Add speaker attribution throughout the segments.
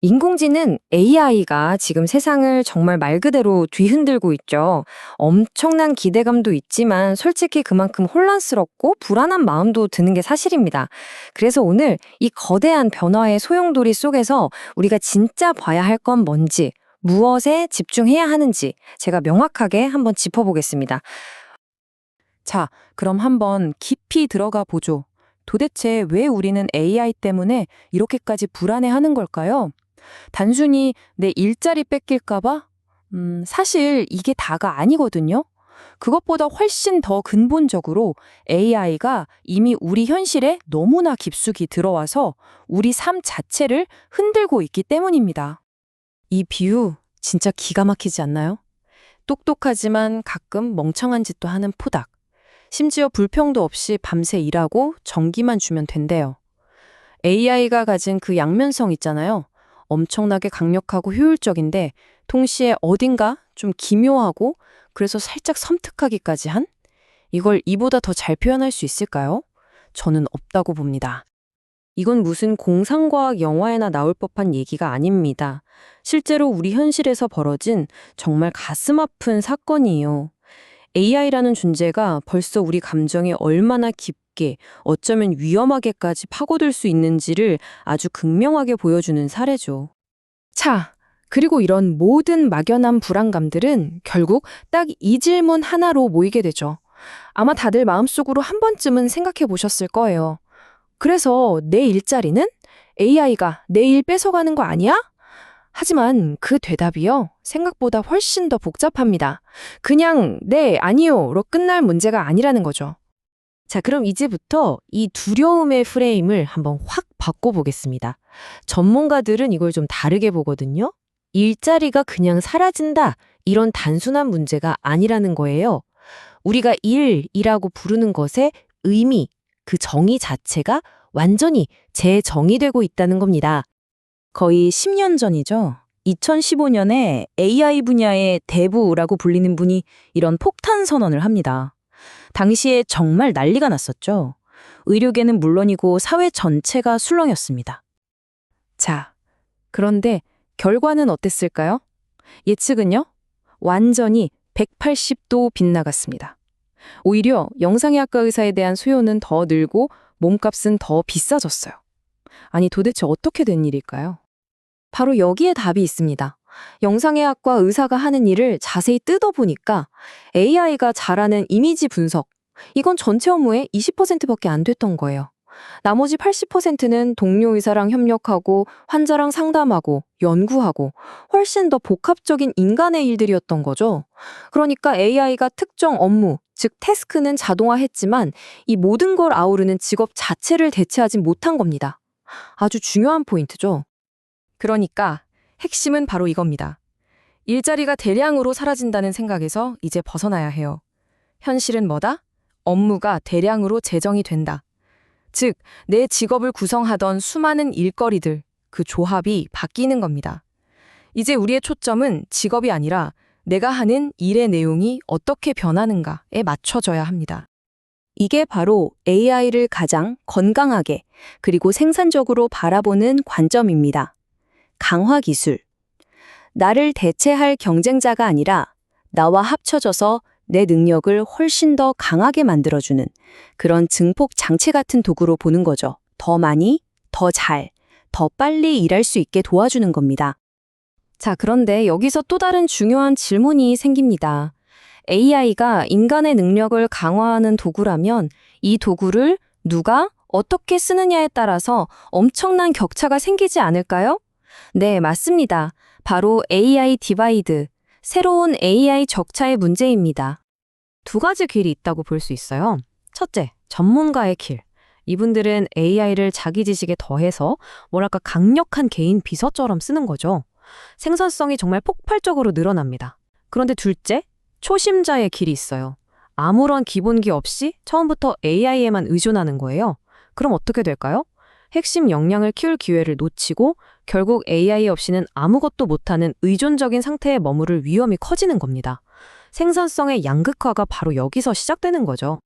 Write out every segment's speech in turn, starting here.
Speaker 1: 인공지능 AI가 지금 세상을 정말 말 그대로 뒤흔들고 있죠. 엄청난 기대감도 있지만 솔직히 그만큼 혼란스럽고 불안한 마음도 드는 게 사실입니다. 그래서 오늘 이 거대한 변화의 소용돌이 속에서 우리가 진짜 봐야 할 건 뭔지, 무엇에 집중해야 하는지 제가 명확하게 한번 짚어보겠습니다.
Speaker 2: 자, 그럼 한번 깊이 들어가 보죠. 도대체 왜 우리는 AI 때문에 이렇게까지 불안해하는 걸까요? 단순히 내 일자리 뺏길까봐? 사실 이게 다가 아니거든요. 그것보다 훨씬 더 근본적으로 AI가 이미 우리 현실에 너무나 깊숙이 들어와서 우리 삶 자체를 흔들고 있기 때문입니다. 이 비유 진짜 기가 막히지 않나요? 똑똑하지만 가끔 멍청한 짓도 하는 포닥. 심지어 불평도 없이 밤새 일하고 전기만 주면 된대요. AI가 가진 그 양면성 있잖아요. 엄청나게 강력하고 효율적인데 동시에 어딘가 좀 기묘하고 그래서 살짝 섬뜩하기까지 한? 이걸 이보다 더 잘 표현할 수 있을까요? 저는 없다고 봅니다.
Speaker 1: 이건 무슨 공상과학 영화에나 나올 법한 얘기가 아닙니다. 실제로 우리 현실에서 벌어진 정말 가슴 아픈 사건이에요. AI라는 존재가 벌써 우리 감정에 얼마나 깊게, 어쩌면 위험하게까지 파고들 수 있는지를 아주 극명하게 보여주는 사례죠.
Speaker 2: 자, 그리고 이런 모든 막연한 불안감들은 결국 딱 이 질문 하나로 모이게 되죠. 아마 다들 마음속으로 한 번쯤은 생각해 보셨을 거예요. 그래서 내 일자리는 AI가 내일 뺏어가는 거 아니야? 하지만 그 대답이요, 생각보다 훨씬 더 복잡합니다. 그냥 네, 아니요로 끝날 문제가 아니라는 거죠.
Speaker 1: 자, 그럼 이제부터 이 두려움의 프레임을 한번 확 바꿔보겠습니다. 전문가들은 이걸 좀 다르게 보거든요. 일자리가 그냥 사라진다, 이런 단순한 문제가 아니라는 거예요. 우리가 일이라고 부르는 것의 의미, 그 정의 자체가 완전히 재정의되고 있다는 겁니다. 거의 10년 전이죠. 2015년에 AI 분야의 대부라고 불리는 분이 이런 폭탄 선언을 합니다. 당시에 정말 난리가 났었죠. 의료계는 물론이고 사회 전체가 술렁였습니다.
Speaker 2: 자, 그런데 결과는 어땠을까요? 예측은요? 완전히 180도 빗나갔습니다. 오히려 영상의학과 의사에 대한 수요는 더 늘고 몸값은 더 비싸졌어요. 아니, 도대체 어떻게 된 일일까요?
Speaker 1: 바로 여기에 답이 있습니다. 영상의학과 의사가 하는 일을 자세히 뜯어보니까 AI가 잘하는 이미지 분석, 이건 전체 업무의 20%밖에 안 됐던 거예요. 나머지 80%는 동료 의사랑 협력하고 환자랑 상담하고 연구하고 훨씬 더 복합적인 인간의 일들이었던 거죠. 그러니까 AI가 특정 업무, 즉 태스크는 자동화했지만 이 모든 걸 아우르는 직업 자체를 대체하지 못한 겁니다. 아주 중요한 포인트죠.
Speaker 2: 그러니까 핵심은 바로 이겁니다. 일자리가 대량으로 사라진다는 생각에서 이제 벗어나야 해요. 현실은 뭐다? 업무가 대량으로 재정이 된다. 즉, 내 직업을 구성하던 수많은 일거리들, 그 조합이 바뀌는 겁니다. 이제 우리의 초점은 직업이 아니라 내가 하는 일의 내용이 어떻게 변하는가에 맞춰져야 합니다.
Speaker 1: 이게 바로 AI를 가장 건강하게 그리고 생산적으로 바라보는 관점입니다. 강화 기술. 나를 대체할 경쟁자가 아니라 나와 합쳐져서 내 능력을 훨씬 더 강하게 만들어주는 그런 증폭 장치 같은 도구로 보는 거죠. 더 많이, 더 잘, 더 빨리 일할 수 있게 도와주는 겁니다. 자, 그런데 여기서 또 다른 중요한 질문이 생깁니다. AI가 인간의 능력을 강화하는 도구라면 이 도구를 누가 어떻게 쓰느냐에 따라서 엄청난 격차가 생기지 않을까요? 네, 맞습니다. 바로 AI 디바이드, 새로운 AI 적차의 문제입니다. 두 가지 길이 있다고 볼 수 있어요. 첫째, 전문가의 길. 이분들은 AI를 자기 지식에 더해서 뭐랄까 강력한 개인 비서처럼 쓰는 거죠. 생산성이 정말 폭발적으로 늘어납니다. 그런데 둘째, 초심자의 길이 있어요. 아무런 기본기 없이 처음부터 AI에만 의존하는 거예요. 그럼 어떻게 될까요? 핵심 역량을 키울 기회를 놓치고 결국 AI 없이는 아무것도 못하는 의존적인 상태에 머무를 위험이 커지는 겁니다. 생산성의 양극화가 바로 여기서 시작되는 거죠.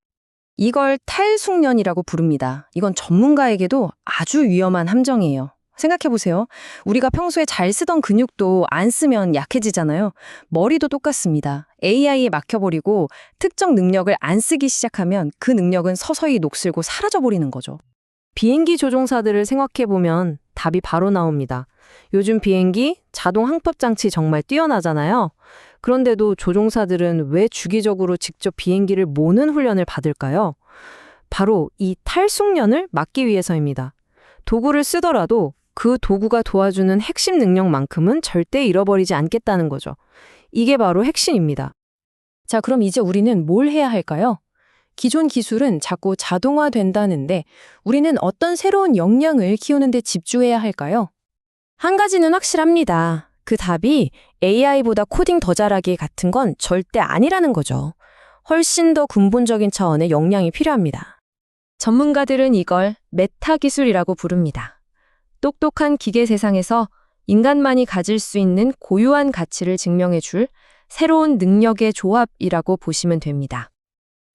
Speaker 1: 이걸 탈숙련이라고 부릅니다. 이건 전문가에게도 아주 위험한 함정이에요. 생각해보세요. 우리가 평소에 잘 쓰던 근육도 안 쓰면 약해지잖아요. 머리도 똑같습니다. AI에 막혀버리고 특정 능력을 안 쓰기 시작하면 그 능력은 서서히 녹슬고 사라져버리는 거죠. 비행기 조종사들을 생각해보면 답이 바로 나옵니다. 요즘 비행기 자동 항법 장치 정말 뛰어나잖아요. 그런데도 조종사들은 왜 주기적으로 직접 비행기를 모는 훈련을 받을까요? 바로 이 탈숙련을 막기 위해서입니다. 도구를 쓰더라도 그 도구가 도와주는 핵심 능력만큼은 절대 잃어버리지 않겠다는 거죠. 이게 바로 핵심입니다.
Speaker 2: 자, 그럼 이제 우리는 뭘 해야 할까요? 기존 기술은 자꾸 자동화된다는데 우리는 어떤 새로운 역량을 키우는 데 집중해야 할까요?
Speaker 1: 한 가지는 확실합니다. 그 답이 AI보다 코딩 더 잘하기 같은 건 절대 아니라는 거죠. 훨씬 더 근본적인 차원의 역량이 필요합니다. 전문가들은 이걸 메타 기술이라고 부릅니다. 똑똑한 기계 세상에서 인간만이 가질 수 있는 고유한 가치를 증명해줄 새로운 능력의 조합이라고 보시면 됩니다.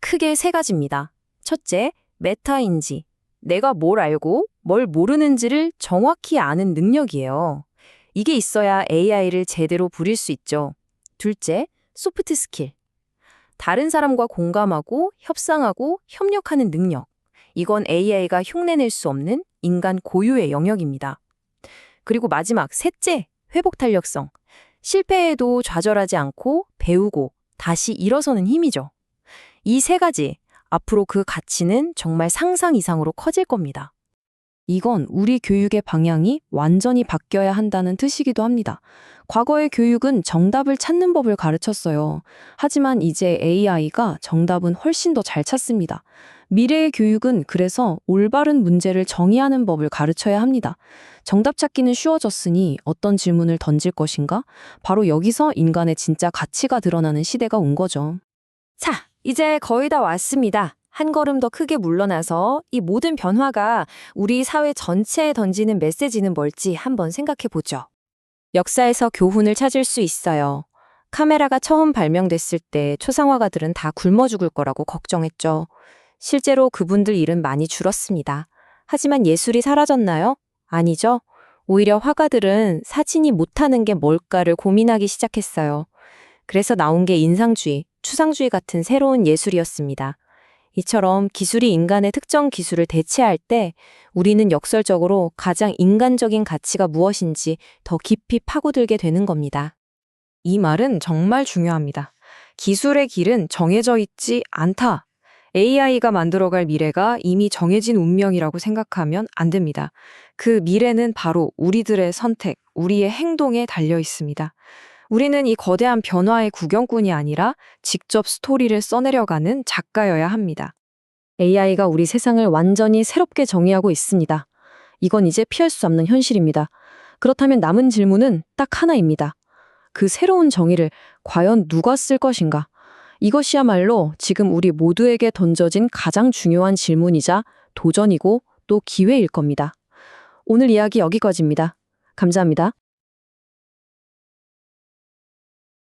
Speaker 1: 크게 세 가지입니다. 첫째, 메타인지. 내가 뭘 알고 뭘 모르는지를 정확히 아는 능력이에요. 이게 있어야 AI를 제대로 부릴 수 있죠. 둘째, 소프트 스킬. 다른 사람과 공감하고 협상하고 협력하는 능력. 이건 AI가 흉내낼 수 없는 인간 고유의 영역입니다. 그리고 마지막, 셋째, 회복 탄력성. 실패해도 좌절하지 않고 배우고 다시 일어서는 힘이죠. 이 세 가지, 앞으로 그 가치는 정말 상상 이상으로 커질 겁니다. 이건 우리 교육의 방향이 완전히 바뀌어야 한다는 뜻이기도 합니다. 과거의 교육은 정답을 찾는 법을 가르쳤어요. 하지만 이제 AI가 정답은 훨씬 더 잘 찾습니다. 미래의 교육은 그래서 올바른 문제를 정의하는 법을 가르쳐야 합니다. 정답 찾기는 쉬워졌으니 어떤 질문을 던질 것인가? 바로 여기서 인간의 진짜 가치가 드러나는 시대가 온 거죠. 자, 이제 거의 다 왔습니다. 한 걸음 더 크게 물러나서 이 모든 변화가 우리 사회 전체에 던지는 메시지는 뭘지 한번 생각해 보죠. 역사에서 교훈을 찾을 수 있어요. 카메라가 처음 발명됐을 때 초상화가들은 다 굶어 죽을 거라고 걱정했죠. 실제로 그분들 일은 많이 줄었습니다. 하지만 예술이 사라졌나요? 아니죠. 오히려 화가들은 사진이 못하는 게 뭘까를 고민하기 시작했어요. 그래서 나온 게 인상주의, 추상주의 같은 새로운 예술이었습니다. 이처럼 기술이 인간의 특정 기술을 대체할 때 우리는 역설적으로 가장 인간적인 가치가 무엇인지 더 깊이 파고들게 되는 겁니다. 이 말은 정말 중요합니다. 기술의 길은 정해져 있지 않다. AI가 만들어갈 미래가 이미 정해진 운명이라고 생각하면 안 됩니다. 그 미래는 바로 우리들의 선택, 우리의 행동에 달려 있습니다. 우리는 이 거대한 변화의 구경꾼이 아니라 직접 스토리를 써내려가는 작가여야 합니다. AI가 우리 세상을 완전히 새롭게 정의하고 있습니다. 이건 이제 피할 수 없는 현실입니다. 그렇다면 남은 질문은 딱 하나입니다. 그 새로운 정의를 과연 누가 쓸 것인가? 이것이야말로 지금 우리 모두에게 던져진 가장 중요한 질문이자 도전이고 또 기회일 겁니다. 오늘 이야기 여기까지입니다. 감사합니다.